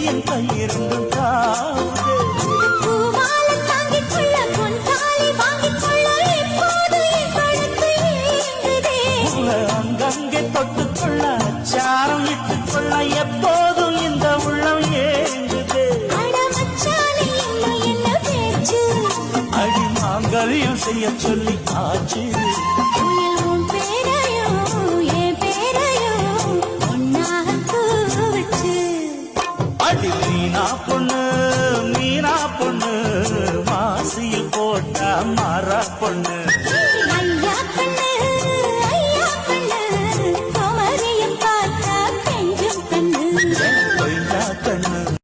என் கையிருந்தும் தாவுதே. அங்கங்கே தொட்டுக்கொள்ள அச்சாரம் இட்டுக்கொள்ள எப்போதும் இந்த உள்ளம் ஏங்குது. அடி மாங்கல்யம் செய்ய சொல்லி ஆச்சு. அடி நீனா பொண்ணு